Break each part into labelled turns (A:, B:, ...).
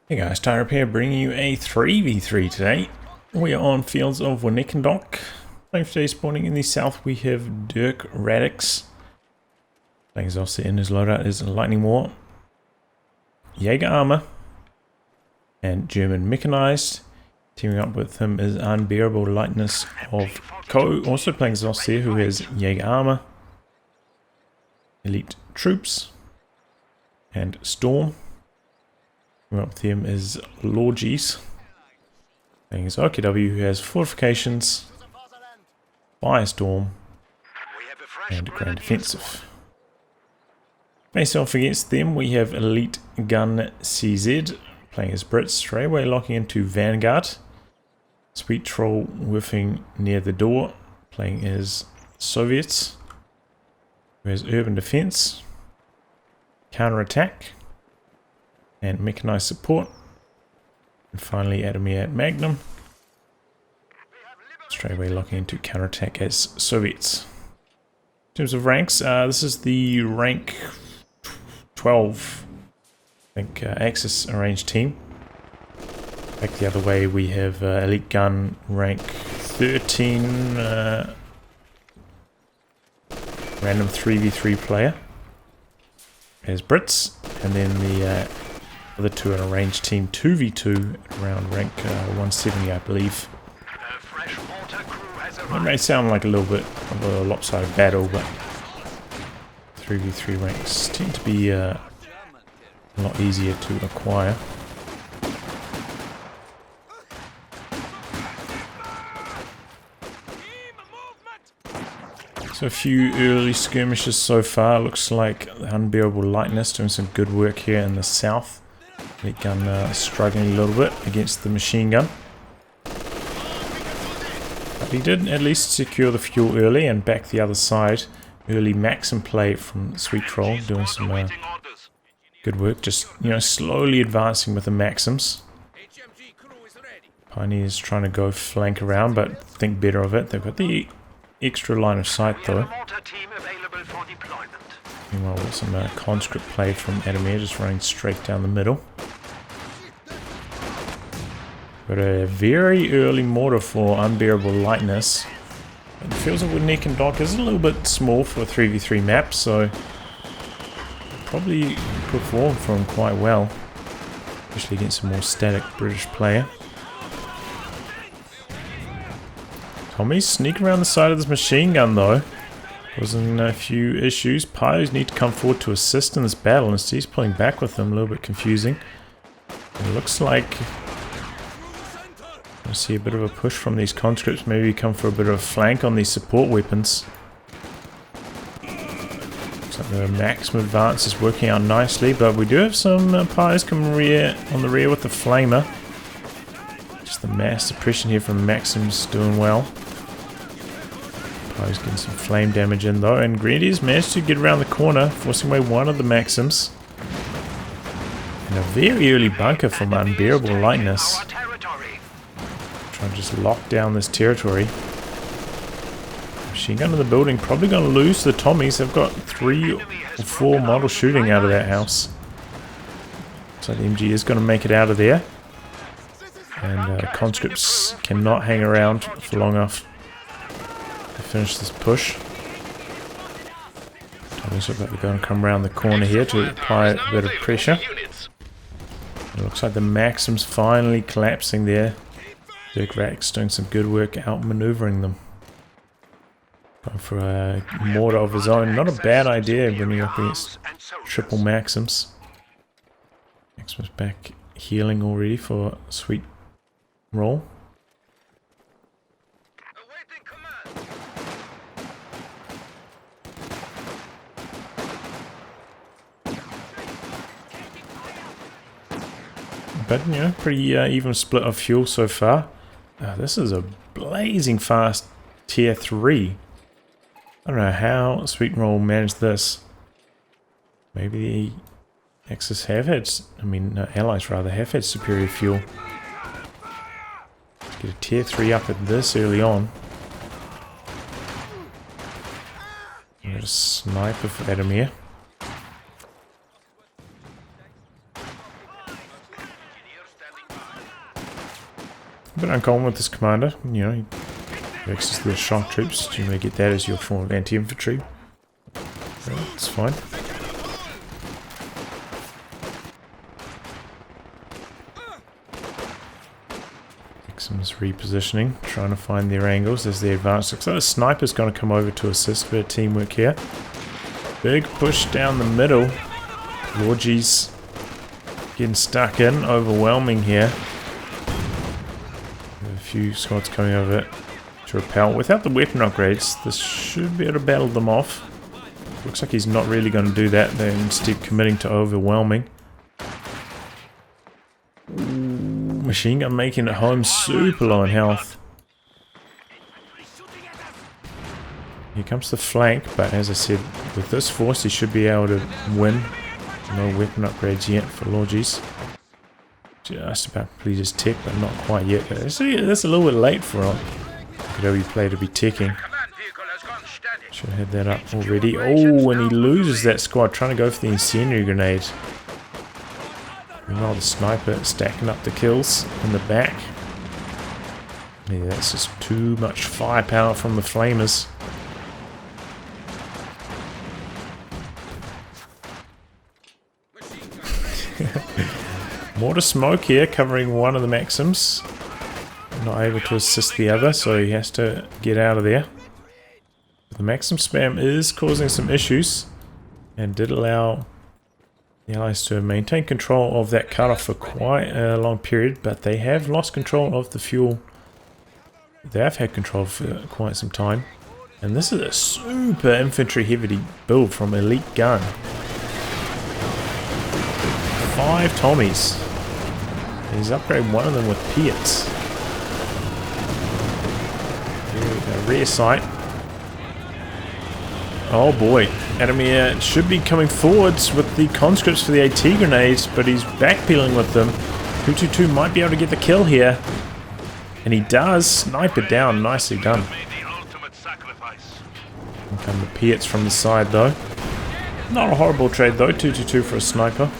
A: Hey guys, Tyrup here, bringing you a 3v3 today. We are on Fields of Winnekendonk. Playing for today, spawning in the south, we have Dirkradix. Playing as Ostheer, in his loadout is Lightning War, Jaeger Armor, and German Mechanized. Teaming up with him is Unbearable Lightness of COH2, also playing as Ostheer, who has Jaeger Armor, Elite Troops, and Storm. Up with him is Lorgys, playing as OKW, who has Fortifications, Firestorm, and Grand Defensive. Face off against them, we have EliteGunCZ, playing as Brits, straight away locking into Vanguard. SweetrollWerfingNearTheDoor, playing as Soviets, who has Urban Defense, Counter-Attack, and Mechanized Support. And finally adamir at Magnum, straight away locking into Counterattack as Soviets. In terms of ranks, this is the rank 12, I think, Axis arranged team. Back the other way we have Elite Gun rank 13, random 3v3 player as Brits, and then the other two are arranged team 2v2 around rank 170, I believe. It may sound like a little bit of a lopsided battle, but 3v3 ranks tend to be a lot easier to acquire. So a few early skirmishes so far. Looks like the Unbearable Lightness doing some good work here in the south. Elite Gun struggling a little bit against the machine gun. But he did at least secure the fuel early and back the other side. Early maxim play from Sweetroll, doing some good work. Just, you know, slowly advancing with the maxims. Pioneers trying to go flank around, but think better of it. They've got the extra line of sight though. Meanwhile, with some conscript play from Adamir, just running straight down the middle. Got a very early mortar for Unbearable Lightness. It feels like Winnekendonk is a little bit small for a 3v3 map, so probably perform for him quite well, especially against a more static British player. Tommy's sneak around the side of this machine gun though. Causing a few issues. Pyos need to come forward to assist in this battle, and he's pulling back with them, a little bit confusing. It looks like I see a bit of a push from these conscripts, maybe come for a bit of a flank on these support weapons. Looks like the maximum advance is working out nicely, but we do have some Pyos coming on the rear with the flamer. Just the mass suppression here from Maxim's doing well. Pyos getting some flame damage in though, and Grenadiers managed to get around the corner, forcing away one of the Maxims. And a very early bunker from Unbearable Lightness. Trying to just lock down this territory. Machine gun in the building, probably going to lose to the Tommies. They've got 3 or 4 model shooting out of that house. So the MG is going to make it out of there. And conscripts cannot hang around for long enough to finish this push. Tommies look like they're going to come around the corner here to apply a bit of pressure. It looks like the Maxim's finally collapsing there. Dirkradix doing some good work outmaneuvering them. Going for a mortar of his own. Not a bad idea when you're up against triple Maxims. Maxim's back healing already for Sweetroll. But, you know, pretty even split of fuel so far. This is a blazing fast tier 3. I don't know how Sweetroll managed this. Maybe the Axis have had, allies rather, have had superior fuel. Get a tier 3 up at this early on. There's a sniper for Adamir. A bit uncommon with this commander, you know, he access to the shock troops, you may get that as your form of anti-infantry. It's fine. Maxim's repositioning, trying to find their angles as they advance. Looks like the sniper's going to come over to assist, bit of teamwork here. Big push down the middle. Lorgys getting stuck in, overwhelming here. A few squads coming over to repel. Without the weapon upgrades, this should be able to battle them off. Looks like he's not really going to do that. They're instead committing to overwhelming. Machine gun making it home, super low in health. Here comes the flank, but as I said, with this force he should be able to win. No weapon upgrades yet for Lorgys. Just about to complete his tech, but not quite yet. That's a little bit late for him. Could only play to be teching. Should have had that up already. Oh, and he loses that squad trying to go for the incendiary grenade. Meanwhile, the sniper stacking up the kills in the back. Yeah, that's just too much firepower from the flamers. Mortar smoke here covering one of the Maxims. Not able to assist the other, so he has to get out of there. The Maxim spam is causing some issues and did allow the Allies to maintain control of that cutoff for quite a long period, but they have lost control of the fuel. They have had control for quite some time. And this is a super infantry heavy build from Elite Gun. 5 Tommies. He's upgraded one of them with Piets. Rear sight. Oh boy, Adamir should be coming forwards with the conscripts for the AT grenades, but he's backpeeling with them. 222 might be able to get the kill here. And he does. Sniper down, nicely done. And come the Piets from the side though. Not a horrible trade though, 222 for a sniper.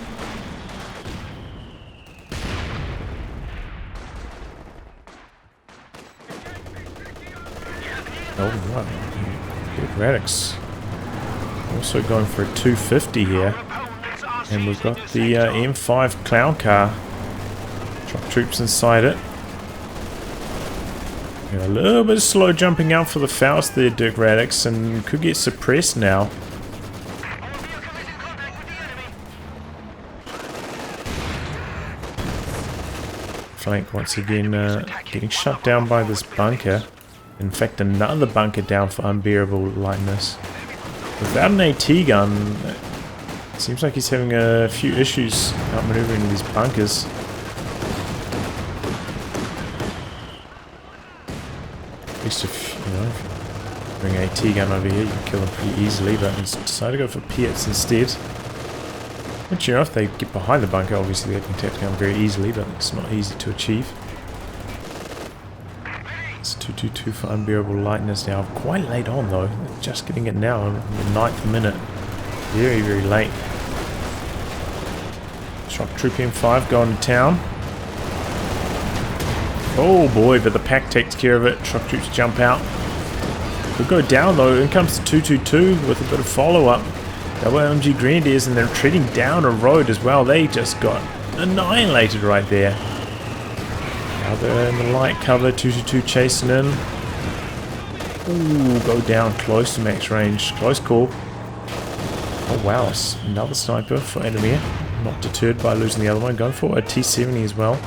A: Oh right, Dirkradix. Also going for a 250 here. And we've got the M5 clown car. Shock troops inside it. A little bit slow jumping out for the Faust there, Dirkradix, and could get suppressed now. Flank once again getting shut down by this bunker. In fact, another bunker down for unbearable lightness. Without an AT gun, it seems like he's having a few issues outmaneuvering these bunkers. At least if you bring an AT gun over here, you can kill them pretty easily, but he's decided to go for Piets instead. Which, you know, if they get behind the bunker, obviously they can take down very easily, but it's not easy to achieve. It's 222 for unbearable lightness now. Quite late on though, just getting it now in the 9th minute. Very, very late. Shock Troop M5 going to town. Oh boy, but the pack takes care of it. Shock Troops jump out. Could go down though. In comes the 222 with a bit of follow-up. Double LMG Grenadiers, and they're treading down a road as well. They just got annihilated right there. Now they're in the light cover, 222 chasing in. Ooh, go down close to max range. Close call. Oh wow, another sniper for Adamir. Not deterred by losing the other one. Going for a T-70 as well.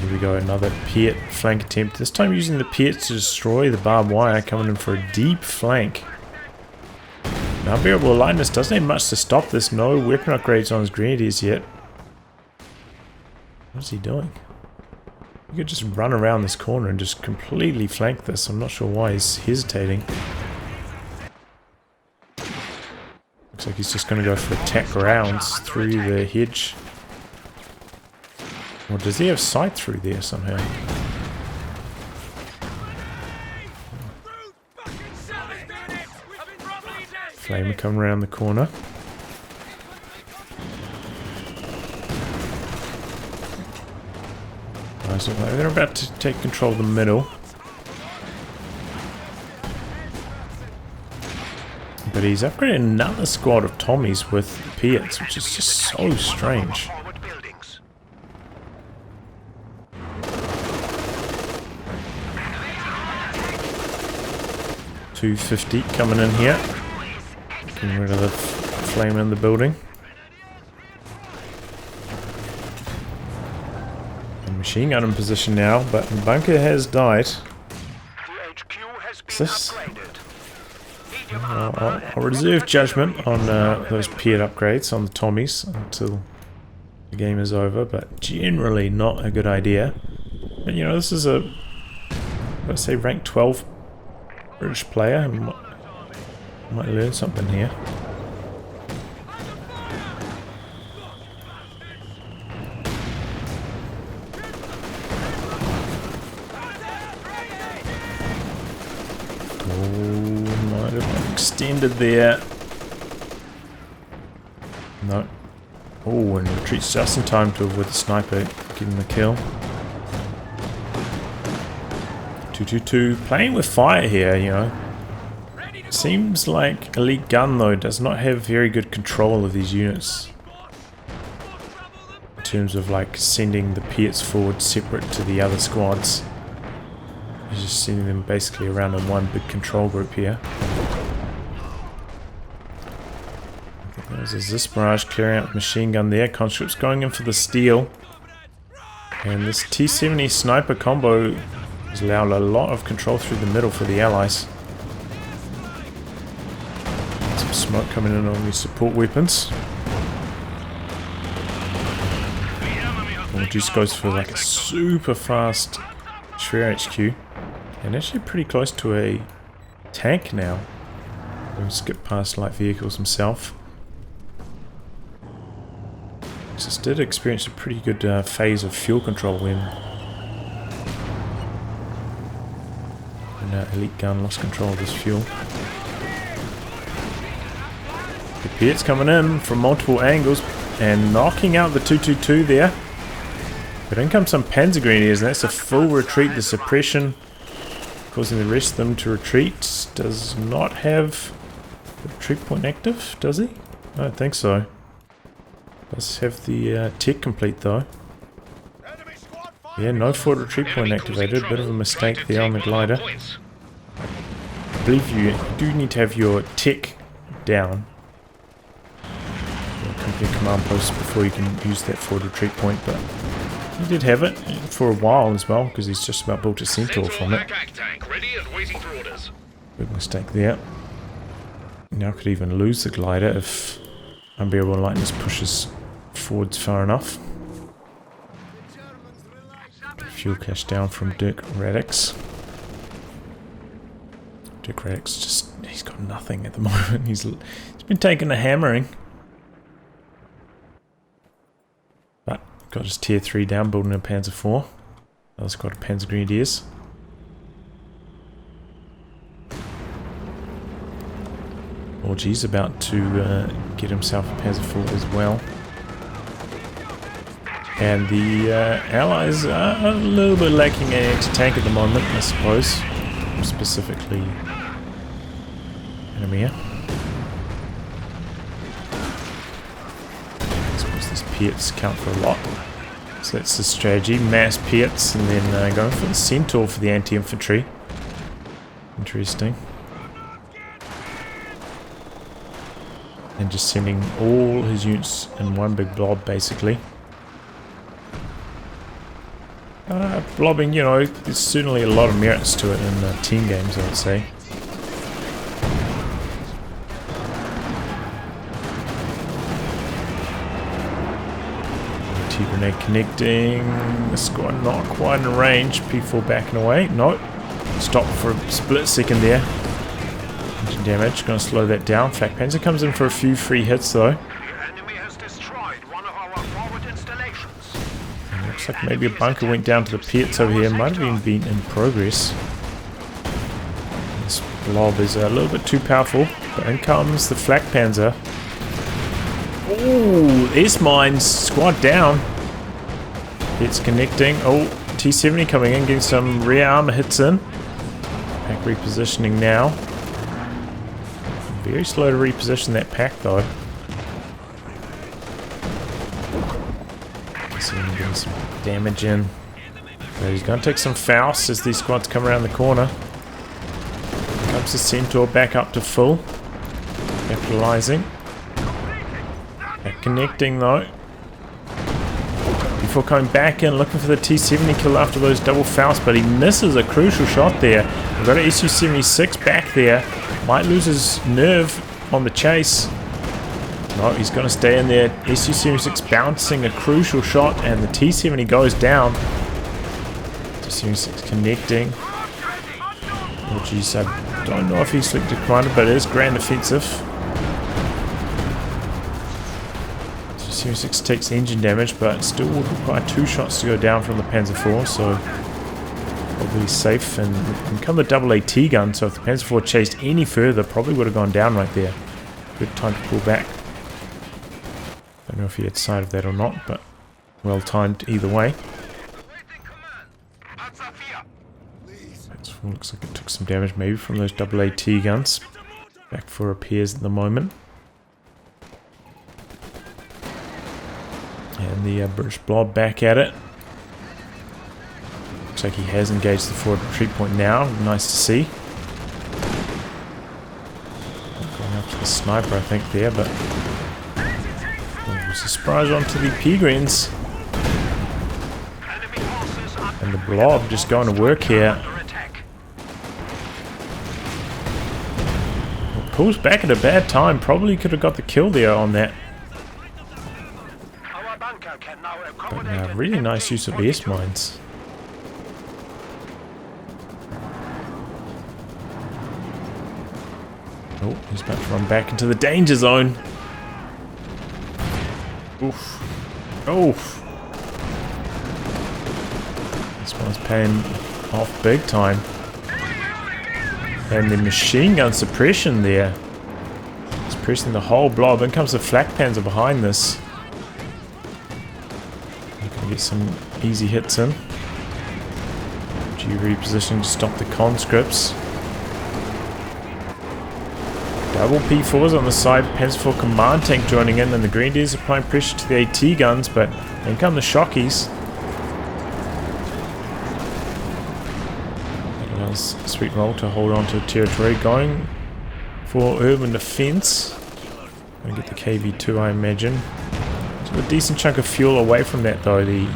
A: Here we go, another Piet flank attempt. This time using the Piet to destroy the barbed wire, coming in for a deep flank. Now, unbearable lightness doesn't have much to stop this. No weapon upgrades on his grenadiers yet. What's he doing? You could just run around this corner and just completely flank this. I'm not sure why he's hesitating. Looks like he's just going to go for attack rounds through the hedge. Or does he have sight through there somehow? Flamer coming around the corner. guys look like they're about to take control of the middle. But he's upgraded another squad of Tommies with Piets, which is just so strange. .250 coming in here. Getting rid of the flame in the building. And machine gun in position now, but the bunker has died. Is this? I'll reserve judgment on those Piet upgrades on the Tommies until the game is over, but generally not a good idea. And you know, this is a, let's say, rank 12 British player. I might learn something here. Might have been extended there. No. Oh, and retreats just in time to avoid the sniper getting the kill. 222 playing with fire here, you know. Seems like Elite Gun though does not have very good control of these units in terms of like sending the Piets forward separate to the other squads. He's just sending them basically around in one big control group here. There's a Zis barrage clearing out the machine gun there. Conscripts going in for the steel. And this T-70 sniper combo has allowed a lot of control through the middle for the allies. Some smoke coming in on these support weapons. Lorgys goes for like a super fast Shreya HQ. And actually pretty close to a tank now. We'll skip past light vehicles himself. Just did experience a pretty good phase of fuel control when Elite Gun lost control of this fuel. The Piet's coming in from multiple angles and knocking out the 222 there. But in comes some Panzergrenadiers, and that's a full retreat. The suppression causing the rest of them to retreat. Does not have the retreat point active, does he? I don't think so. Does have the tech complete though. Yeah, no forward retreat point activated. Bit of a mistake there on the glider. I believe you do need to have your tech down. Your company command post before you can use that forward retreat point, but he did have it for a while as well, because he's just about built a Centaur from it. Big mistake there. Now could even lose the glider if unbearable lightness pushes forwards far enough. Fuel cache down from Dirkradix. Dirkradix just, he's got nothing at the moment. He's been taking a hammering. But got his tier 3 down, building a Panzer 4. Another squad of Panzergrenadiers. Lorgys about to get himself a Panzer 4 as well. And the allies are a little bit lacking an anti-tank at the moment, I suppose. Specifically, adamir. I suppose these Piets count for a lot. So that's the strategy, mass Piets and then going for the Centaur for the anti-infantry. Interesting. And just sending all his units in one big blob, basically. Blobbing, you know, there's certainly a lot of merits to it in team games, I would say. T-grenade connecting. The squad not quite in range. P4 backing away. No. Stop for a split second there. Engine damage. Going to slow that down. Flak Panzer comes in for a few free hits though. Looks like maybe a bunker went down to the Piets over here. Might have even been in progress. This blob is a little bit too powerful. But in comes the Flak Panzer. Ooh, S-mines. Squad down. It's connecting. Oh, T-70 coming in, getting some rear armor hits in. Pack repositioning now. Very slow to reposition that pack though. Getting some damage in. But he's going to take some Faust as these squads come around the corner. Comes the Centaur back up to full. Capitalizing. Back connecting though. Before coming back in, looking for the T-70 kill after those double Faust, but he misses a crucial shot there. We've got an SU-76 back there. Might lose his nerve on the chase. No, he's going to stay in there. SU-76 bouncing a crucial shot, and the T-70 goes down. T-76 connecting. Lorgys, I don't know if he's selected commander, but it is grand offensive. T-76 takes engine damage, but still will require 2 shots to go down from the Panzer IV, so probably safe. And come the double AT gun, so if the Panzer IV chased any further, probably would have gone down right there. Good time to pull back. Don't know if he had sight of that or not, but well timed either way. Looks like it took some damage maybe from those double AT guns. Back for repairs at the moment. And the British Blob back at it. Looks like he has engaged the forward retreat point now. Nice to see. Going up to the sniper I think there, but there's a surprise onto the Peregrines. And the Blob just going to work here. Pulls back at a bad time. Probably could have got the kill there on that. But really nice use of ace mines. Oh, he's about to run back into the danger zone. Oof. Oof. This one's paying off big time. And the machine gun suppression there. Suppressing the whole blob. In comes the flak panzer behind this. You can get some easy hits in. G repositioning to stop the conscripts. Double P4s on the side. Panzer IV command tank joining in, and the Grenadiers applying pressure to the AT guns, but then come the Shockies. Sweetroll to hold on to territory, going for urban defense. Gonna get the KV2 I imagine. So a decent chunk of fuel away from that though. The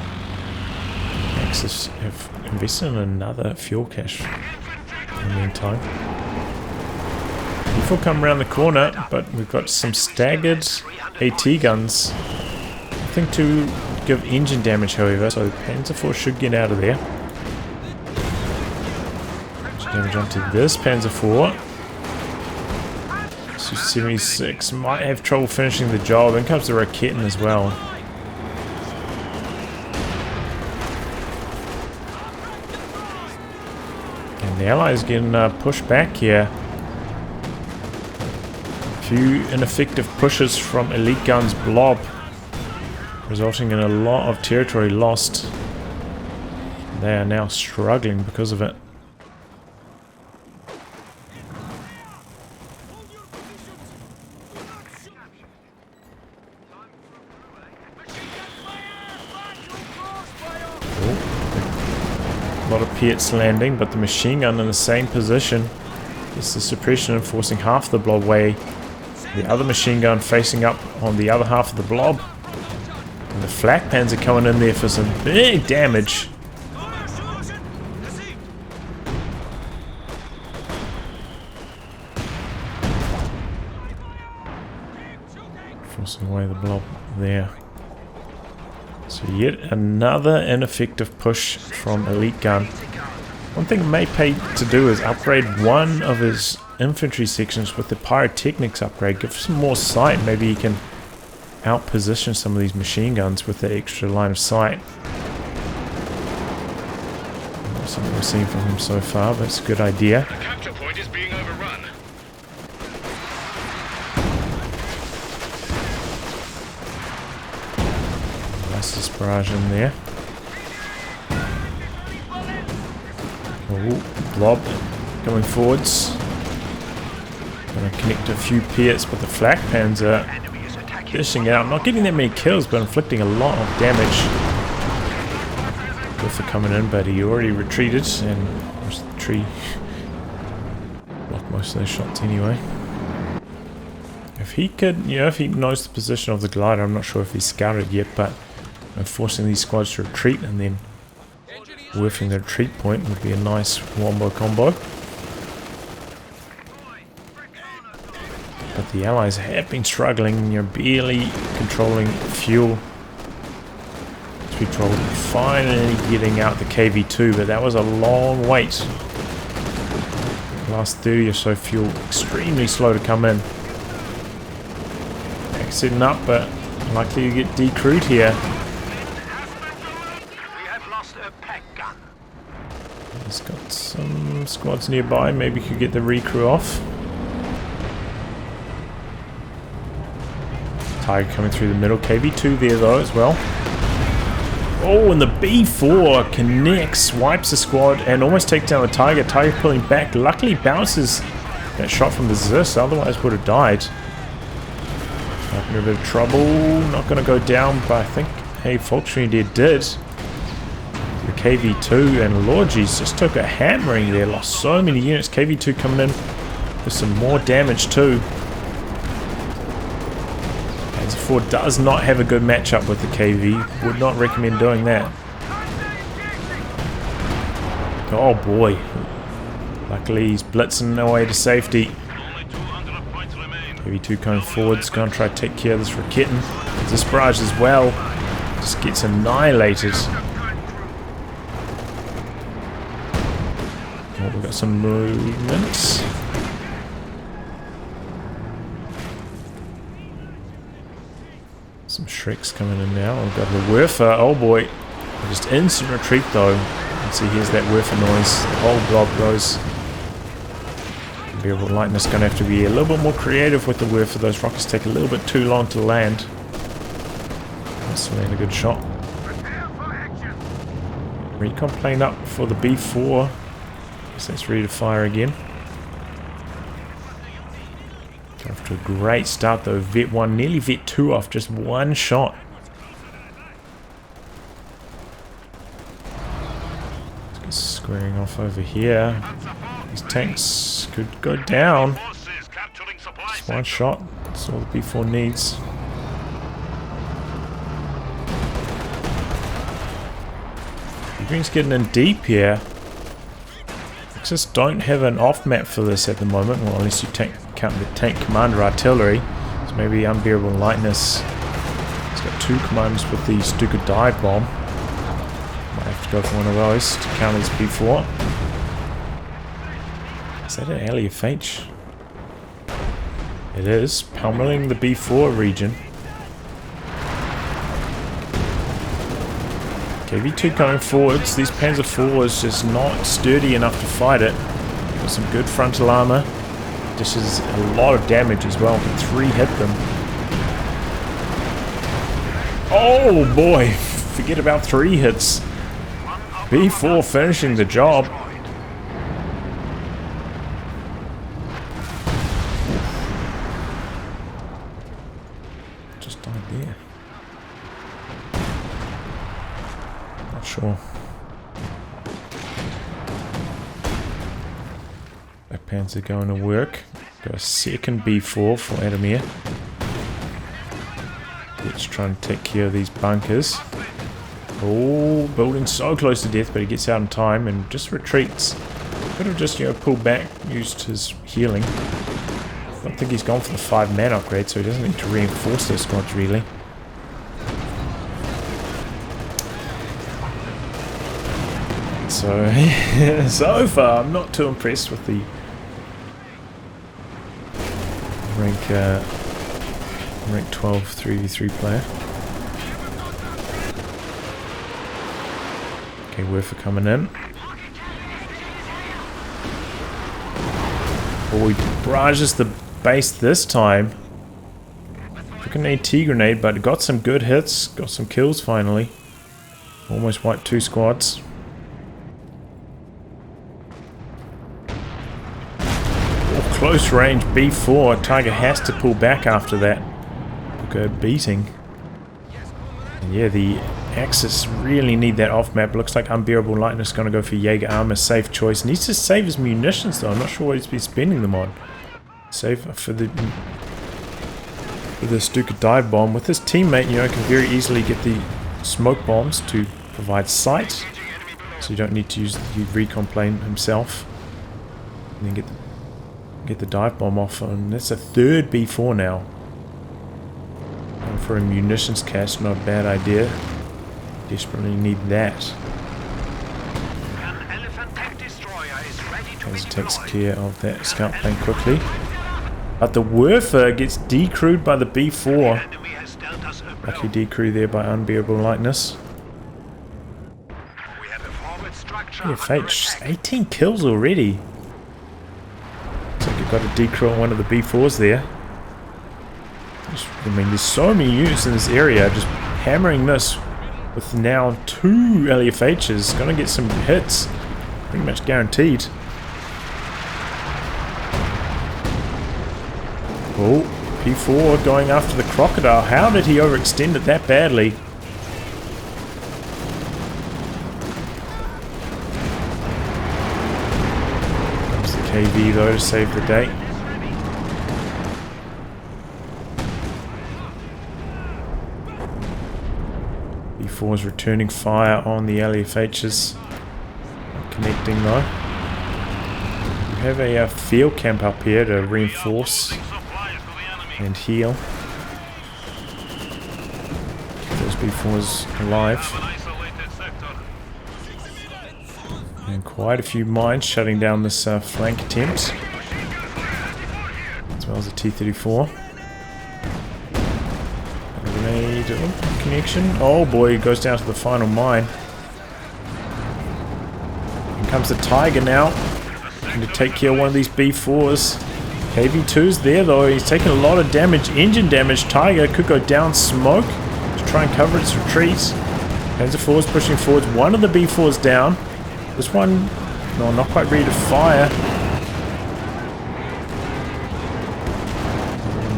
A: Axis have invested in another fuel cache in the meantime. Before come around the corner, but we've got some staggered AT guns. Nothing to give engine damage however, so the Panzer IV should get out of there. Damage onto this Panzer IV. Su-76 might have trouble finishing the job. In comes the Raketten as well. And the Allies getting pushed back here. A few ineffective pushes from Elite Gun's Blob, resulting in a lot of territory lost. They are now struggling because of it. A lot of Piets landing, but the machine gun in the same position. It's the suppression enforcing half the blob way. The other machine gun facing up on the other half of the blob. And the flak panzer coming in there for some big damage. Forcing away the blob there. So yet another ineffective push from Elite Gun. One thing it may pay to do is upgrade one of his infantry sections with the pyrotechnics upgrade. Give some more sight. Maybe he can outposition some of these machine guns with the extra line of sight. Not something we've seen from him so far, but it's a good idea.
B: The capture point is being overrun.
A: Nice barrage in there. Oh, blob going forwards. Gonna connect a few pits, but the flak pans are dishing out. I'm not getting that many kills, but inflicting a lot of damage. Werfer coming in, but he already retreated, and there's the tree. Blocked most of those shots anyway. If he could, if he knows the position of the glider, I'm not sure if he's scouted yet, but forcing these squads to retreat and then werfing the retreat point would be a nice wombo combo. But the allies have been struggling, you're barely controlling fuel. SweetrollWerfingNearTheDoor finally getting out the KV2, but that was a long wait. The last 30 or so fuel extremely slow to come in. Back setting up, but likely to get decrewed here. He's got some squads nearby, maybe could get the recrew off. Tiger coming through the middle, KV2 there though as well. Oh, and the B4 connects, wipes the squad, and almost takes down the Tiger. Tiger pulling back, luckily bounces that shot from the Zeus, otherwise would have died. In a bit of trouble, not going to go down, but I think, hey, Volkswagen did. The KV2 and Lorgys just took a hammering there, lost so many units. KV2 coming in for some more damage too. Panzer 4 does not have a good matchup with the KV, would not recommend doing that. Oh boy, luckily he's blitzing away to safety. KV2 coming forwards, going to try to take care of this Raketten. This barrage as well just gets annihilated. Oh, we've got some movements. Some Shreks coming in now. We've got the Werfer. Oh boy. Just instant retreat though. Let's see, here's that Werfer noise. The whole blob goes. Unbearable lightness going to have to be a little bit more creative with the Werfer. Those rockets take a little bit too long to land. Let's land a good shot. Recon plane up for the B4. So it's ready to fire again. Off to a great start though. Vet 1, nearly Vet 2 off just one shot. Let's get squaring off over here. These tanks could go down. Just one shot. That's all the B4 needs. Green's getting in deep here. Just don't have an off map for this at the moment, well, unless you count the tank commander artillery. So maybe unbearable lightness. It's got two commanders with the Stuka dive bomb. Might have to go for one of those to counter this B4. Is that an LFH? It is, pummeling the B4 region. KV2 coming forwards. These Panzer 4s just not sturdy enough to fight it. Got some good frontal armor. Dishes a lot of damage as well. Can 3 hit them. Oh boy! Forget about 3 hits. B4 finishing the job. Just died there. Sure. Black Panzer going to work. Got a second B4 for Adamir. Let's try and take care of these bunkers. Oh, building so close to death, but he gets out in time and just retreats. Could have just, pulled back, used his healing. I don't think he's gone for the 5-man upgrade, so he doesn't need to reinforce those squads really. So, so far, I'm not too impressed with the rank 12 3v3 player. Okay, Werfer coming in. Oh, he barrages the base this time. Took an AT grenade, but got some good hits, got some kills finally. Almost wiped 2 squads. close range B4. Tiger has to pull back after that. Good beating. And yeah, the Axis really need that off map. Looks like Unbearable Lightness going to go for Jaeger armor. Safe choice. Needs to save his munitions though. I'm not sure what he's been spending them on. Save for the Stuka dive bomb. With his teammate, you know, can very easily get the smoke bombs to provide sight. So you don't need to use the recon plane himself. And then get the dive bomb off. And that's a third B4 now. And for a munitions cache, not a bad idea. Desperately need that. As takes care of that scout plane quickly. But the Werfer gets decrewed by the B4. Lucky decrew there by Unbearable Lightness. Yeah, Fate, 18 kills already. Looks like you've got a decrew on one of the B4s there. I mean, there's so many units in this area. Just hammering this with now 2 LFHs. Gonna get some hits. Pretty much guaranteed. Oh, P4 going after the Crocodile. How did he overextend it that badly? Comes the KV though to save the day. P4 is returning fire on the LFHs. Not connecting though. We have a field camp up here to reinforce and heal. Keep those B4s alive. And quite a few mines shutting down this flank attempt. As well as a T-34. Grenade connection. Oh boy, it goes down to the final mine. In comes the Tiger now. Going to take care of one of these B4s. KV2's there though, he's taking a lot of damage, engine damage. Tiger could go down smoke to try and cover its retreat. Panzer IV's pushing forwards, one of the B4's down. This one, no, not quite ready to fire.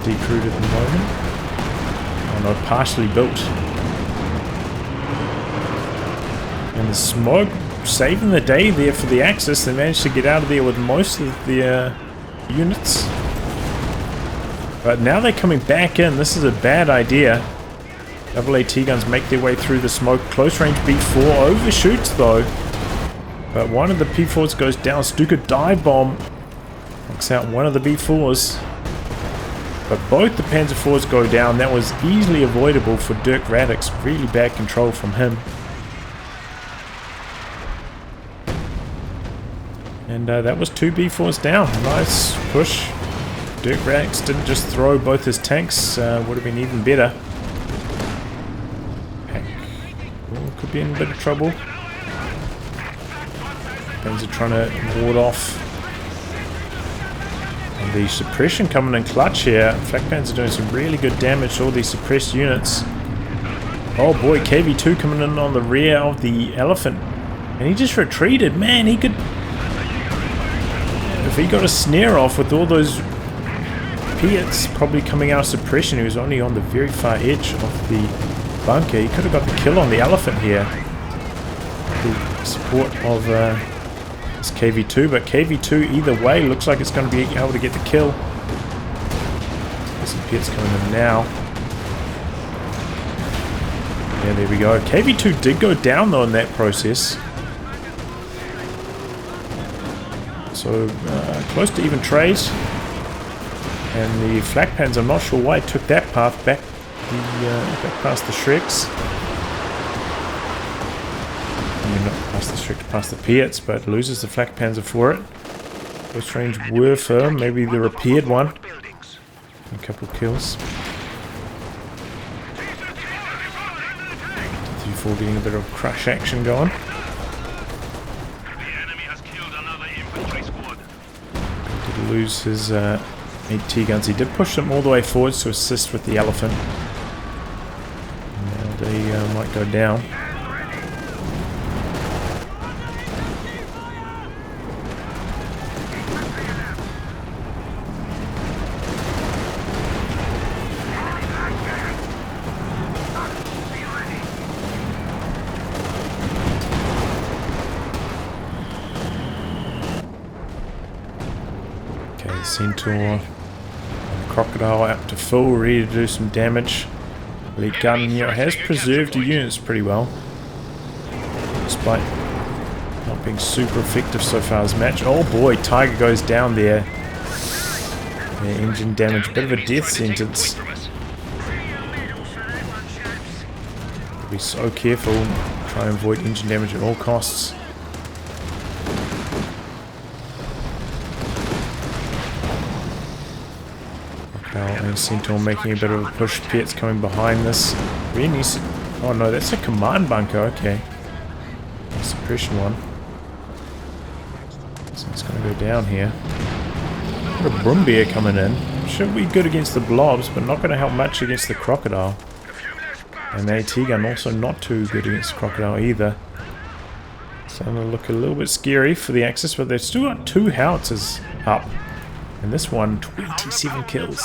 A: Decrewed at the moment. Oh no, partially built. And the smoke saving the day there for the Axis. They managed to get out of there with most of the units. But now they're coming back in. This is a bad idea. Double AT guns make their way through the smoke. Close range B4 overshoots though. But one of the P4s goes down. Stuka dive bomb knocks out one of the B4s. But both the Panzer IVs go down. That was easily avoidable for Dirkradix. Really bad control from him. And that was 2 B4s down. Nice push. Dirkradix didn't just throw both his tanks. Would have been even better. Oh, could be in a bit of trouble. Panzer trying to ward off. And the suppression coming in clutch here. Flak Panzer doing some really good damage to all these suppressed units. Oh boy, KV2 coming in on the rear of the Elephant. And he just retreated. Man, he could... If he got a snare off with all those Piats probably coming out of suppression, he was only on the very far edge of the bunker. He could have got the kill on the Elephant here. The support of this KV2, but KV2 either way looks like it's going to be able to get the kill. There's some Piats coming in now. Yeah, there we go. KV2 did go down though in that process. So close to even trade. And the Flak Pans, I'm not sure why it took that path back past the Shreks. I mean, not past the Shreks, past the Piats, but loses the Flak Panzer for it. Close range Werfer, maybe the repaired one. A couple of kills. T4 getting a bit of crush action going. Did lose his 8 T-guns. He did push them all the way forwards to assist with the Elephant. Now they might go down. Centaur and the Crocodile up to full, ready to do some damage. Elite Gun here has preserved the units pretty well, despite not being super effective so far as match. Oh boy, Tiger goes down there. Yeah, engine damage, bit of a death sentence. Be so careful, try and avoid engine damage at all costs. And Centaur making a bit of a push. Piet's coming behind this. Really needs to, oh no, that's a command bunker, okay. A suppression one. So it's going to go down here. Got a Brumbeer coming in. Should be good against the blobs, but not going to help much against the Crocodile. And the AT gun also not too good against the Crocodile either. So going to look a little bit scary for the Axis, but they've still got 2 howitzers up. And this one, 27 kills.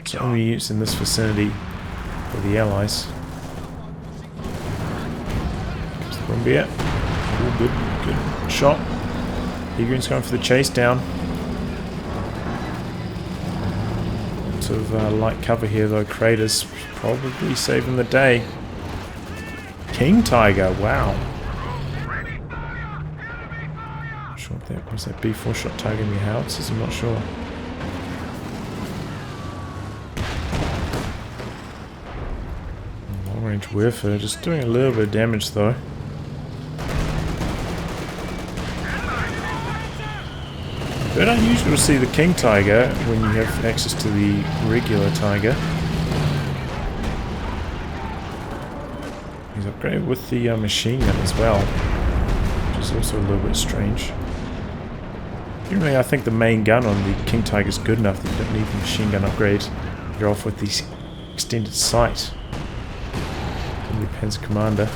A: So only units in this vicinity for the Allies. Comes the Brumbeer. Oh, good shot. Eagern's going for the chase down. Lots of light cover here though. Craters probably saving the day. King Tiger, wow. Not sure if that was that B4 shot targeting the howitzers, I'm not sure. Long range Werfer, just doing a little bit of damage though. A bit unusual to see the King Tiger when you have access to the regular Tiger. He's upgraded with the machine gun as well, which is also a little bit strange. Generally, I think the main gun on the King Tiger is good enough that you don't need the machine gun upgrade. You're off with the extended sight. The Panzer Commander.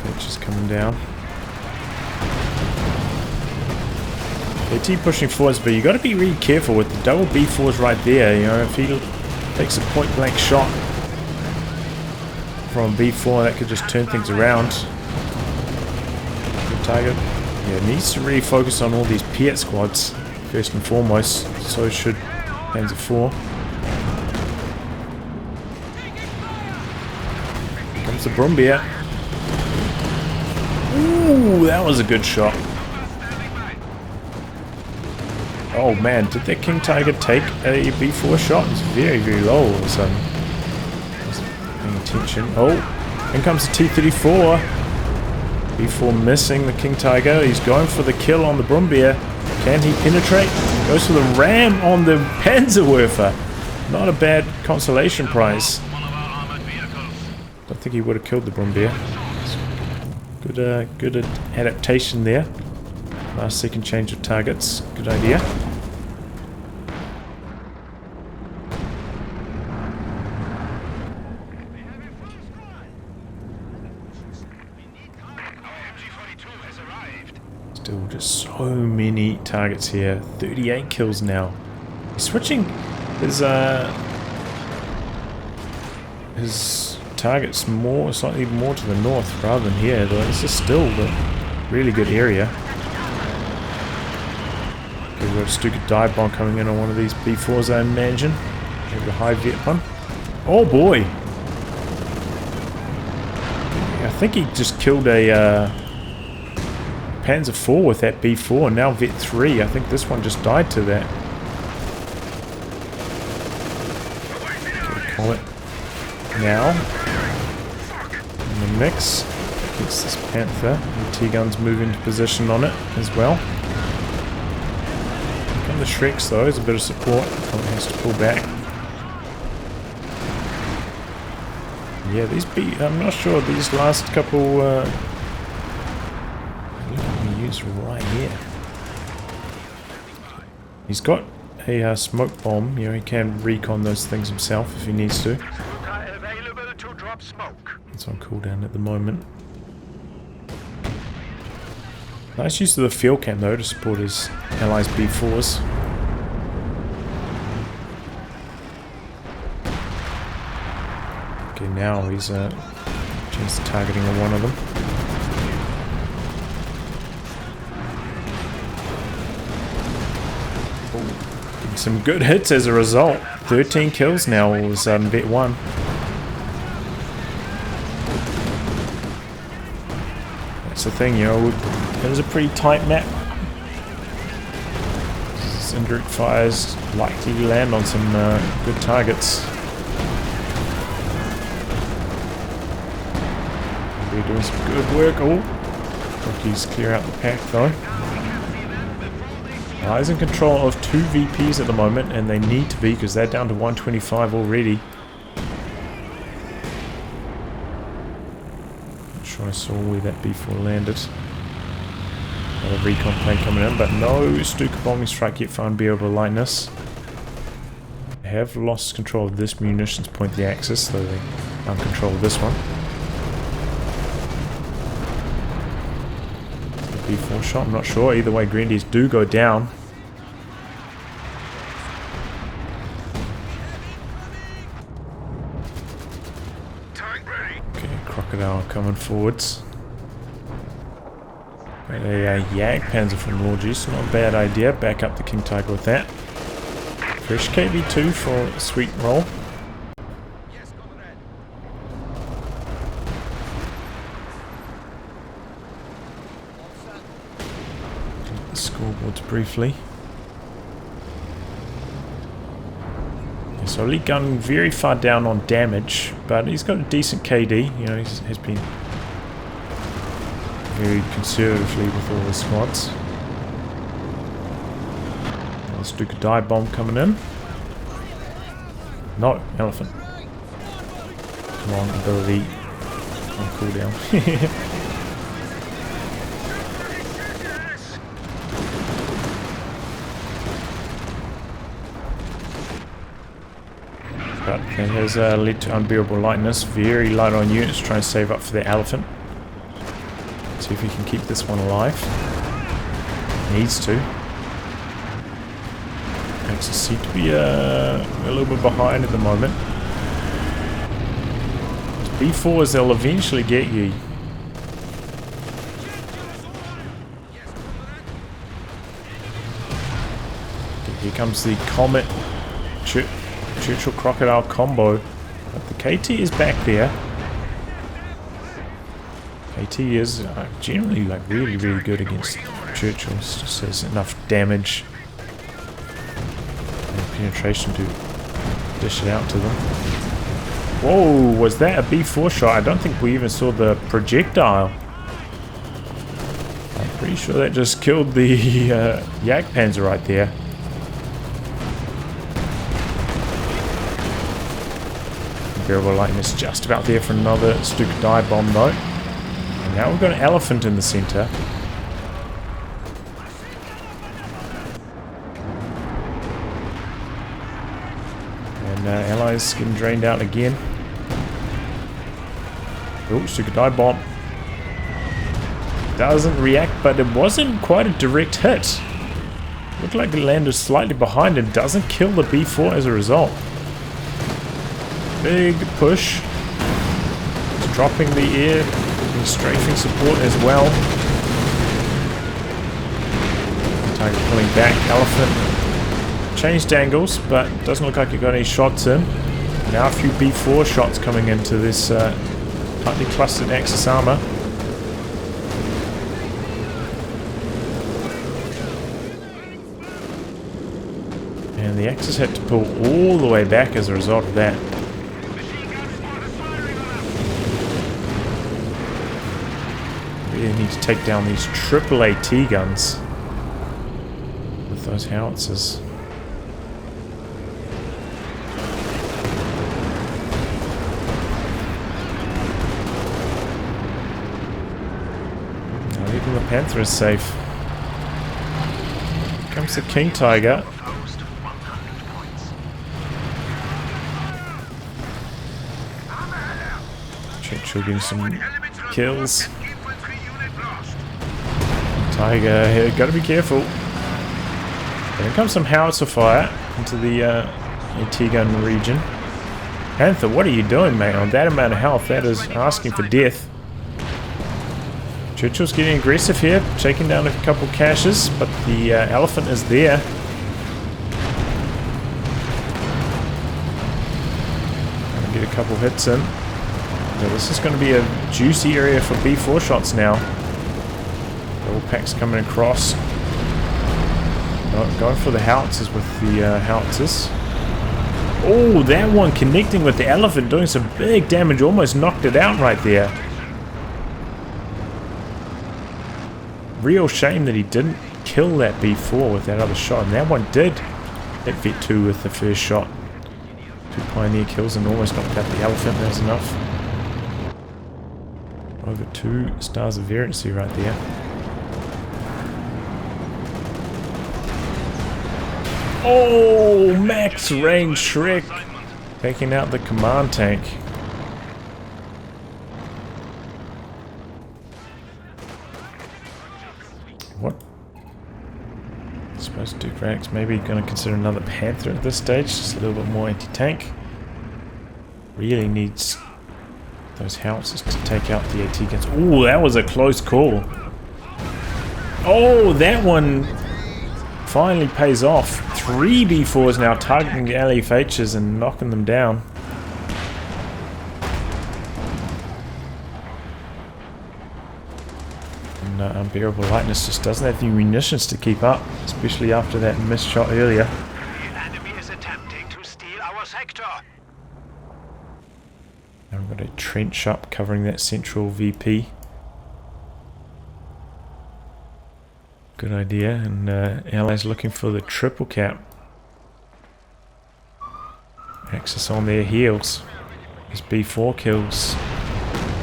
A: Fetch is coming down. AT pushing forwards, but you got to be really careful with the double B4s right there. You know, if he takes a point blank shot from B4, that could just turn things around. Good target. Yeah, needs to really focus on all these Piet squads first and foremost. So should Panzer IV. Here comes the Brumbeer. Ooh, that was a good shot. Oh man, did that King Tiger take a B4 shot? It's very, very low all of a sudden. Wasn't paying attention. Oh, in comes the T-34. B4 missing the King Tiger. He's going for the kill on the Brumbeer. Can he penetrate? Goes for the ram on the Panzerwerfer. Not a bad consolation prize. Don't think he would have killed the Brumbeer. Good adaptation there. Last second change of targets. Good idea. Still just so many targets here. 38 kills now. He's switching his targets slightly more to the north rather than here, though this is still a really good area. We've got a Stuka dive bomb coming in on one of these B4s, I imagine. Maybe a high vet one. Oh boy! I think he just killed a Panzer IV with that B4, and now Vet 3. I think this one just died to that. Okay, Comet now in the mix against this Panther. The T-guns move into position on it as well. The Shreks though is a bit of support. Comet has to pull back. Yeah, I'm not sure these last couple. Look at the use right here. He's got a smoke bomb. You know, he can recon those things himself if he needs to. It's on cooldown at the moment. Nice use of the field cam though to support his allies' B4s. Okay, now he's Just targeting on one of them. Getting some good hits as a result. 13 kills now all of a sudden, bet 1. That's the thing, you know, it is a pretty tight map. Indirect fires likely to land on some good targets. They're doing some good work. Oh, Lorgys clear out the pack though. He's in control of 2 VPs at the moment, and they need to be because they're down to 125 already. Not sure I saw where that B4 landed. Another recon plane coming in, but no Stuka bombing strike yet for unbearable lightness. They have lost control of this munitions point, the axis, so they are in control of this one. B4 shot, I'm not sure. Either way, Grenadiers do go down. Okay, Crocodile coming forwards. Got a Jagdpanzer from Lorgys, not a bad idea. Back up the King Tiger with that. Fresh KV2 for SweetrollWerfingNearTheDoor. The scoreboards briefly. Yeah, so EliteGun very far down on damage, but he's got a decent KD. You know, he has been very conservatively with all the squads. Let's do a dive bomb coming in. No, elephant. Come on, ability on cooldown. But that has led to unbearable lightness. Very light on units, trying to save up for the elephant. See if we can keep this one alive. Needs to. Axis seem to be a little bit behind at the moment. B4s, they'll eventually get you. Okay, here comes the Comet Churchill Crocodile combo. But the KT is back there. KT is generally like really good against Churchills. Just has enough damage and penetration to dish it out to them. Whoa, was that a B4 shot? I don't think we even saw the projectile. I'm pretty sure that just killed the Jagdpanzer right there. Unbearable lightness just about there for another Stuka dive bomb though. And now we've got an elephant in the center. And allies getting drained out again. Oh, Stuka dive bomb. Doesn't react, but it wasn't quite a direct hit. Looked like it landed slightly behind and doesn't kill the B4 as a result. Big push. It's dropping the air, strafing support as well. Tiger pulling back, elephant. Changed angles, but doesn't look like it got any shots in. Now a few B4 shots coming into this tightly clustered Axis armor. And the Axis had to pull all the way back as a result of that. Really need to take down these AAA guns with those howitzers. Not even the Panther is safe. Here comes the King Tiger. Churchill getting some kills. Tiger here, gotta be careful. Here comes some howitzer fire into the AT gun region. Panther, what are you doing, mate? On that amount of health, that is asking for death. Churchill's getting aggressive here, taking down a couple caches, but the elephant is there. Gonna get a couple hits in. So this is going to be a juicy area for B4 shots now. Double packs coming across. Going for the howitzers with the howitzers. Oh, that one connecting with the elephant, doing some big damage, almost knocked it out right there. Real shame that he didn't kill that B4 with that other shot, and that one did hit V2 with the first shot. 2 pioneer kills and almost knocked out the elephant. That was enough. Over 2 stars of variancy right there. Oh, max range Shrek taking out the command tank. What? I suppose Dirkradix maybe going to consider another Panther at this stage, just a little bit more anti-tank. Really needs those howitzers to take out the AT guns. Oh, that was a close call. Oh, that one finally pays off. 3 B4s now targeting the LFHs and knocking them down. And unbearable lightness just doesn't have the munitions to keep up, especially after that missed shot earlier.
C: The enemy is attempting to steal our sector.
A: Now we've got a trench up covering that central VP. Good idea, and Allies looking for the triple cap. Axis on their heels. His B4 kills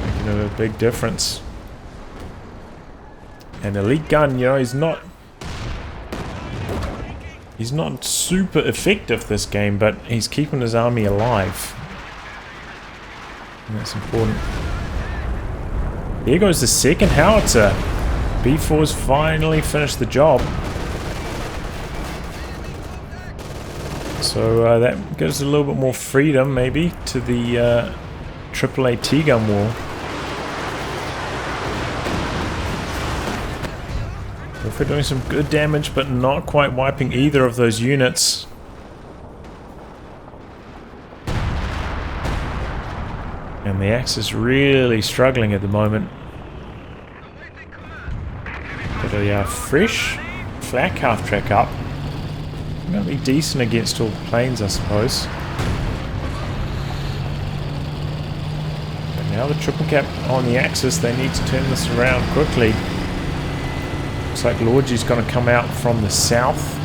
A: making a big difference. And Elite Gun, you know, he's not super effective this game, but he's keeping his army alive. And that's important. There goes the second howitzer. B4's finally finished the job. So that gives a little bit more freedom, maybe, to the triple AT gun wall. If we're doing some good damage, but not quite wiping either of those units. And the Axe is really struggling at the moment. But a fresh flak half track up. Going to be decent against all the planes, I suppose. But now the triple cap on the Axis, they need to turn this around quickly. Looks like Lorgys going to come out from the south.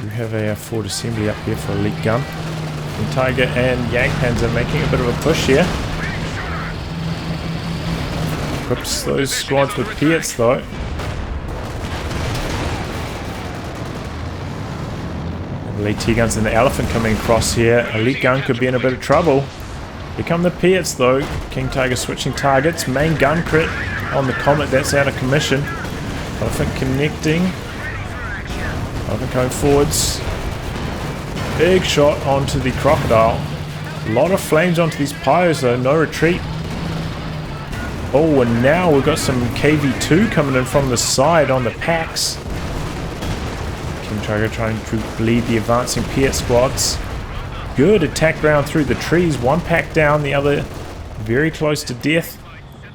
A: We have a forward assembly up here for Elite Gun. And Tiger and Jagdpanzer making a bit of a push here. Equips those squads with Piets though. Elite guns and the Elephant coming across here. Elite Gun could be in a bit of trouble. Here come the Piets though. King Tiger switching targets. Main gun crit on the Comet, that's out of commission. Elephant connecting. Elephant going forwards. Big shot onto the Crocodile. A lot of flames onto these pyres though, no retreat. Oh, and now we've got some KV2 coming in from the side on the packs. King Tiger trying to bleed the advancing Piet squads. Good attack round through the trees. One pack down, the other very close to death.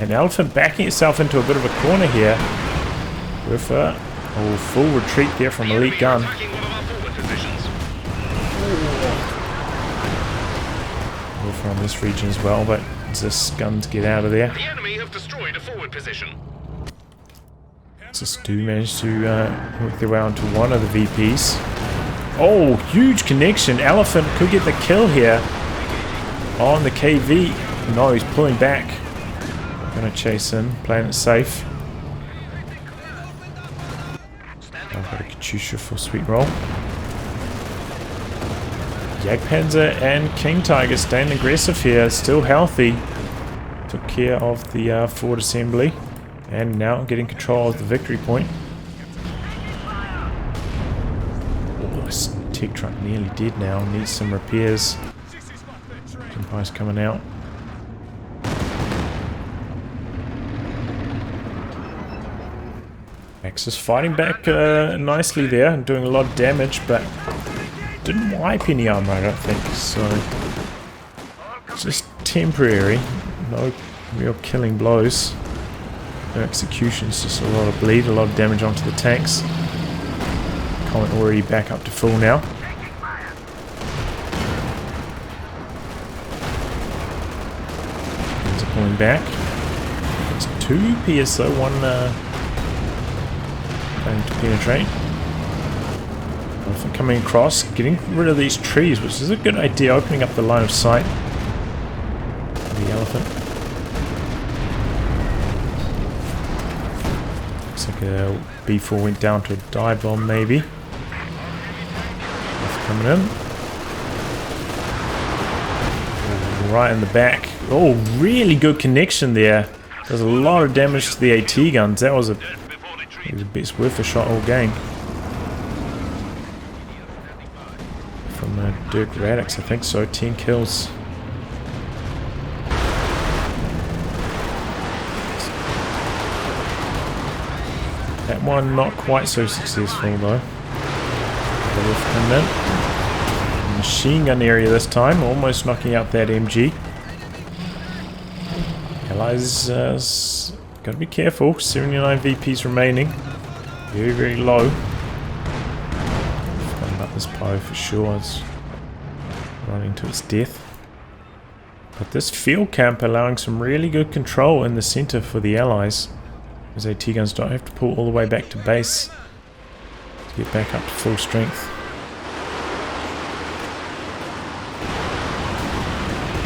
A: An Elephant backing itself into a bit of a corner here. With a full retreat there from Elite Gun. From this region as well, but this guns get out of there.
B: The enemy have destroyed a forward position.
A: Just do manage to work their way onto one of the VPs. Oh, huge connection. Elephant could get the kill here on the KV. No, he's pulling back. Gonna chase in, playing it safe. I've got a Katyusha for SweetrollWerfingNearTheDoor. Jagdpanzer and King Tiger staying aggressive here, still healthy. Took care of the forward assembly and now getting control of the victory point. This tech truck nearly dead now. Needs some repairs. Empire's coming out. Axis fighting back nicely there and doing a lot of damage, but didn't wipe any armor, I don't think. So just temporary. No real killing blows. No executions, just a lot of bleed, a lot of damage onto the tanks. Comet already back up to full now. Things are pulling back. It's 2 PS though, one going to penetrate. Elephant coming across, getting rid of these trees, which is a good idea, opening up the line of sight. The elephant. Looks like a B4 went down to a dive bomb maybe. Coming in. Right in the back. Oh, really good connection there. Does a lot of damage to the AT guns. That was the best Werfer shot all game. From Dirkradix, I think so. 10 kills. That one not quite so successful though. Machine gun area this time, almost knocking out that MG. Allies gotta be careful. 79 VPs remaining. Very, very low. Forgot about this pyro for sure. It's running to its death. But this field camp allowing some really good control in the center for the Allies. Those AT guns don't have to pull all the way back to base to get back up to full strength.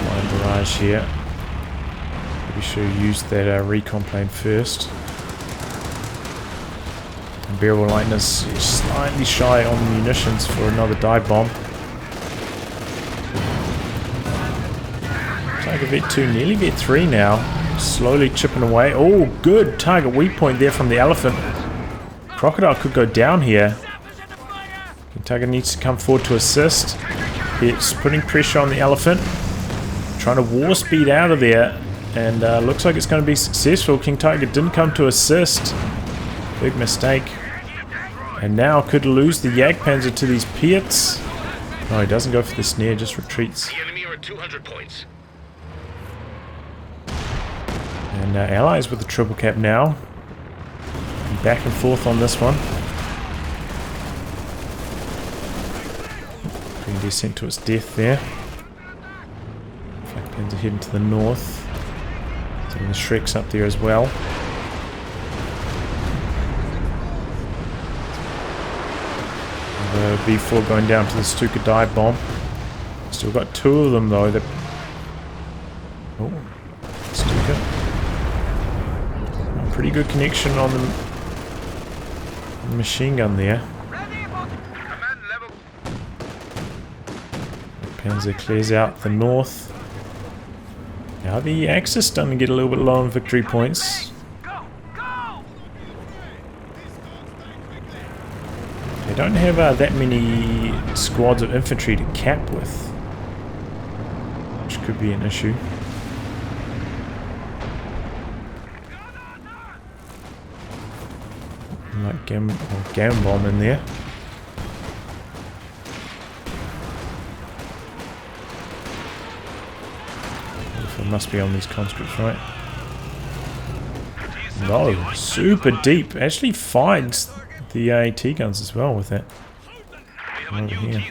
A: Line barrage here. Maybe should have used that recon plane first. Unbearable lightness is slightly shy on the munitions for another dive bomb. Target Vet 2, nearly Vet 3 now. Slowly chipping away. Oh, good target weak point there from the elephant. Crocodile could go down here. Target needs to come forward to assist. It's putting pressure on the elephant. Trying to war speed out of there. And looks like it's going to be successful. King Tiger didn't come to assist. Big mistake. And now could lose the Jagdpanzer to these pits. No, he doesn't go for the snare, just retreats.
B: The enemy are at 200 points.
A: And Allies with the triple cap now. Back and forth on this one. Being descent to its death there. Flak pins are heading to the north. Getting the Shreks up there as well. The B4 going down to the Stuka dive bomb. Still got 2 of them though. Oh, Stuka. Pretty good connection on the machine gun there. Panzer clears out the north. Now the Axis starting to get a little bit low on victory points. They don't have that many squads of infantry to cap with, which could be an issue. Like Gam bomb in there. It must be on these conscripts, right? No, super deep. Actually finds the AT guns as well with that. Over here.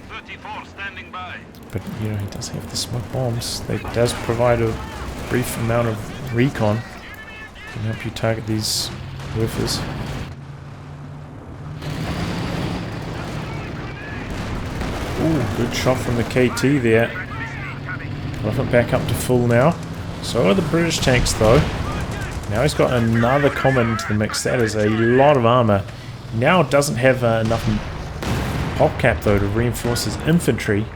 A: But you know, he does have the smoke bombs. That does provide a brief amount of recon. Can help you target these Werfers. Ooh, good shot from the KT there. Elephant back up to full now. So are the British tanks though. Now he's got another Comet into the mix. That is a lot of armor. Now doesn't have enough pop cap though to reinforce his infantry.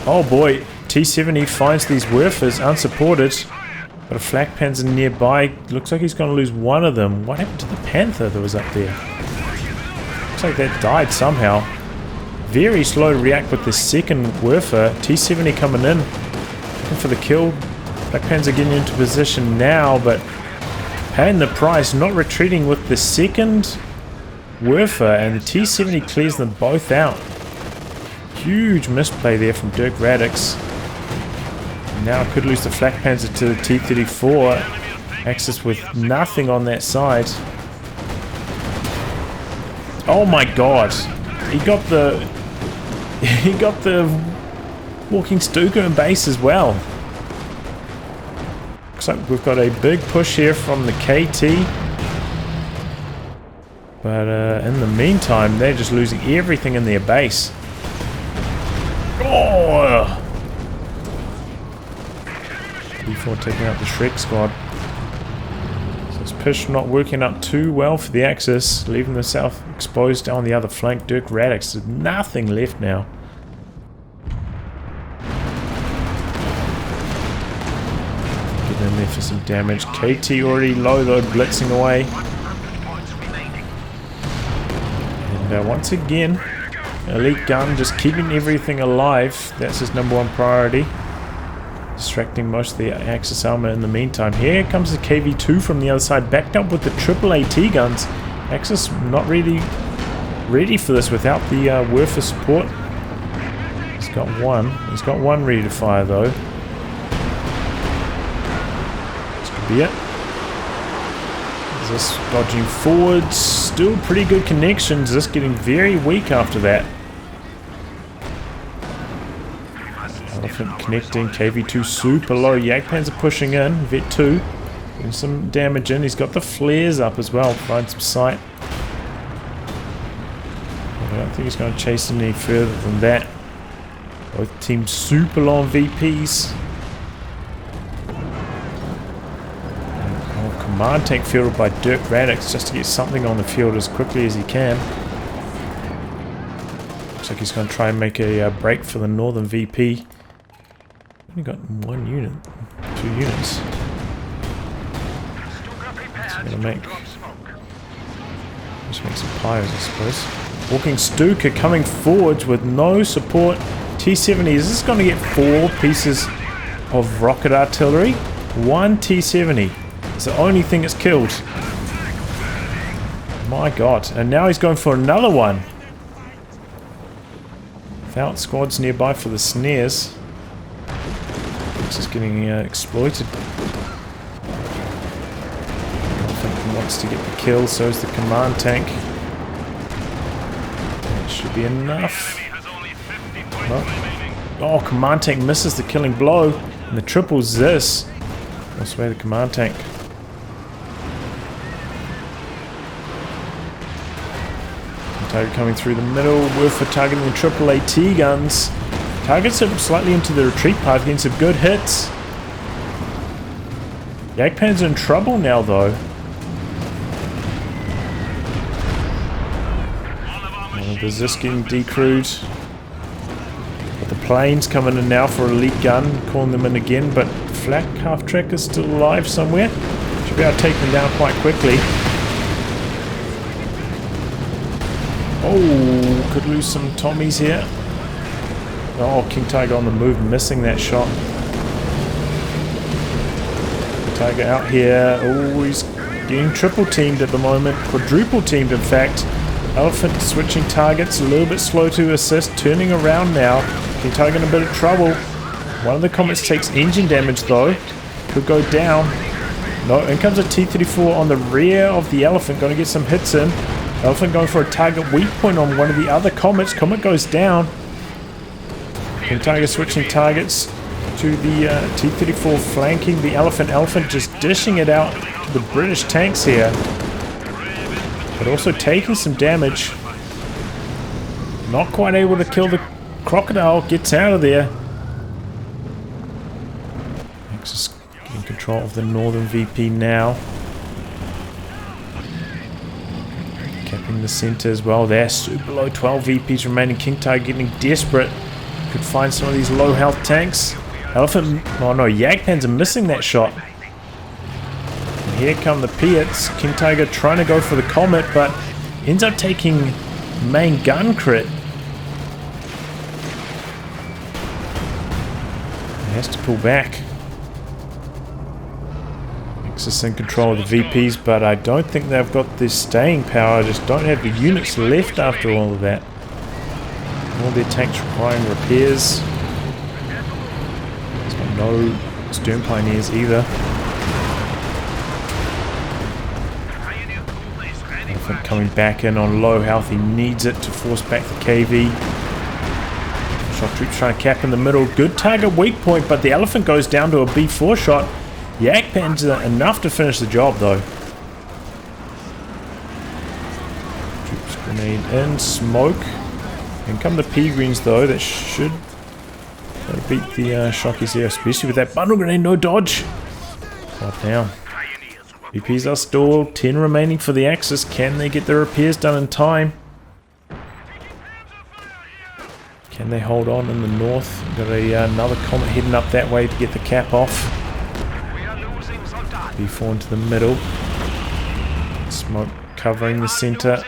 A: Oh boy, T-70 finds these Werfers unsupported. Got a flak panzer nearby. Looks like he's going to lose one of them. What happened to the Panther that was up there? Looks like that died somehow. Very slow to react with the second Werfer. T70 coming in. Looking for the kill. Black Panzer getting into position now, but paying the price. Not retreating with the second Werfer, and the T70 clears them both out. Huge misplay there from Dirkradix. Now could lose the Flak Panzer to the T34. Axis with nothing on that side. Oh my god. He got the walking Stuka in base as well. Looks like we've got a big push here from the KT. But in the meantime, they're just losing everything in their base. Oh! Before taking out the Shrek squad. So this push not working out too well for the Axis, leaving the south exposed down the other flank. Dirkradix, there's nothing left now. Get in there for some damage. KT already low though, blitzing away. And once again, Elite Gun just keeping everything alive. That's his #1 priority. Distracting most of the Axis armor in the meantime. Here comes the KV2 from the other side, backed up with the triple AT guns. Axis not really ready for this without the Werfer support. He's got one ready to fire though. This could be it. Is this dodging forwards? Still pretty good connections. This getting very weak after that. Elephant connecting. KV2 super low. Jagdpanzer pushing in. Vet 2 getting some damage in. He's got the flares up as well. Providing some sight. I don't think he's going to chase any further than that. Both teams super low on VPs. Command tank fielded by Dirkradix just to get something on the field as quickly as he can. Looks like he's going to try and make a break for the northern VP. Only got 1 unit, 2 units. What's he going to make? Just make some pyros, I suppose. Walking Stuka coming forwards with no support. T70, is this going to get 4 pieces of rocket artillery? 1 T70. It's the only thing it's killed. My god. And now he's going for another one. Without squads nearby for the snares. This is getting exploited. I think he wants to get the kill, so is the command tank. That should be enough. No. Oh, command tank misses the killing blow. And the triples this. That's where the command tank. Target coming through the middle. Werfer targeting the triple AT guns. Targets him slightly into the retreat path, getting some good hits. Jagdpanzer in trouble now though. There's this getting decrewed. But the planes coming in now for Elite Gun, calling them in again, but Flak half-track is still alive somewhere. Should be able to take them down quite quickly. Oh, could lose some Tommies here. Oh, King Tiger on the move, missing that shot. Tiger out here. Oh, he's getting triple teamed at the moment. Quadruple teamed, in fact. Elephant switching targets, a little bit slow to assist. Turning around now. King Tiger in a bit of trouble. One of the comets takes engine damage though. Could go down. No, in comes a T-34 on the rear of the Elephant. Going to get some hits in. Elephant going for a target weak point on one of the other comets. Comet goes down. King Tiger switching targets to the T-34 flanking the Elephant. Elephant just dishing it out to the British tanks here. But also taking some damage. Not quite able to kill the Crocodile. Gets out of there. Axis getting control of the northern VP now. Capping the center as well there. Super low, 12 VPs remaining. King Tiger getting desperate. Could find some of these low health tanks. Elephant, oh no, Jagdpanzer missing that shot. And here come the Piats. King Tiger trying to go for the Comet, but ends up taking main gun crit. He has to pull back. Nexus in control of the VPs, but I don't think they've got the staying power. I just don't have the units left after all of that. All their tanks requiring repairs. There's got no stern pioneers either. Elephant coming back in on low health. He needs it to force back the KV. Shock troops trying to cap in the middle. Good target weak point, but the elephant goes down to a B4 shot. Yak Panzer enough to finish the job though. Troops grenade in, smoke. And come the P-Greens though, that should beat the Shockies here, especially with that bundle grenade, no dodge. What now? VPs are stalled, 10 remaining for the Axis. Can they get the repairs done in time? Can they hold on in the north? Got another Comet heading up that way to get the cap off. B4 into the middle. Smoke covering the center.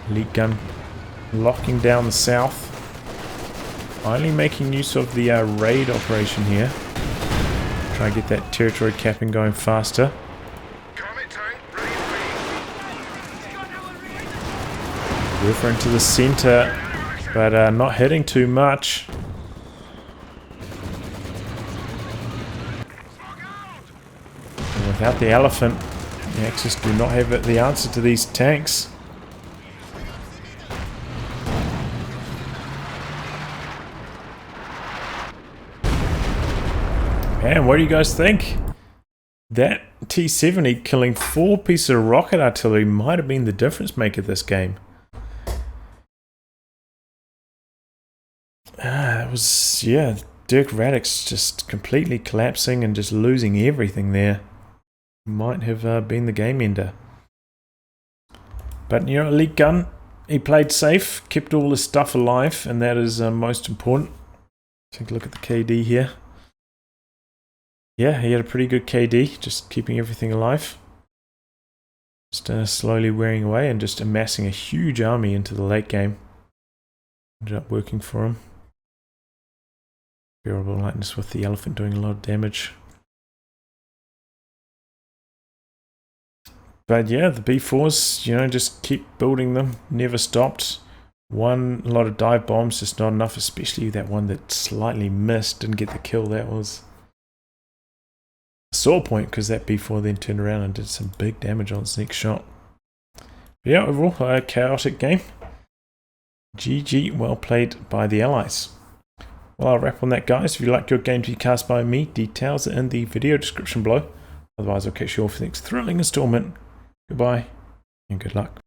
A: Elite gun locking down the south. Finally making use of the raid operation here. Try and get that territory capping going faster. Werfer into the center, but not hitting too much. And without the elephant, the Axis do not have the answer to these tanks. Man, what do you guys think? That T-70 killing 4 pieces of rocket artillery might have been the difference maker this game. That was, yeah, Dirkradix just completely collapsing and just losing everything there. Might have been the game ender. But, you know, Elite Gun, he played safe, kept all his stuff alive, and that is most important. Take a look at the KD here. Yeah, he had a pretty good KD, just keeping everything alive. Just slowly wearing away and just amassing a huge army into the late game. Ended up working for him. Unbearable lightness with the elephant doing a lot of damage. But yeah, the B4s, you know, just keep building them. Never stopped. A lot of dive bombs, just not enough, especially that one that slightly missed, didn't get the kill. That was a sore point because that B4 then turned around and did some big damage on its next shot. But yeah, overall, a chaotic game. GG, well played by the Allies. Well, I'll wrap on that, guys. If you like your game to be cast by me, details are in the video description below. Otherwise, I'll catch you all for the next thrilling installment. Goodbye, and good luck.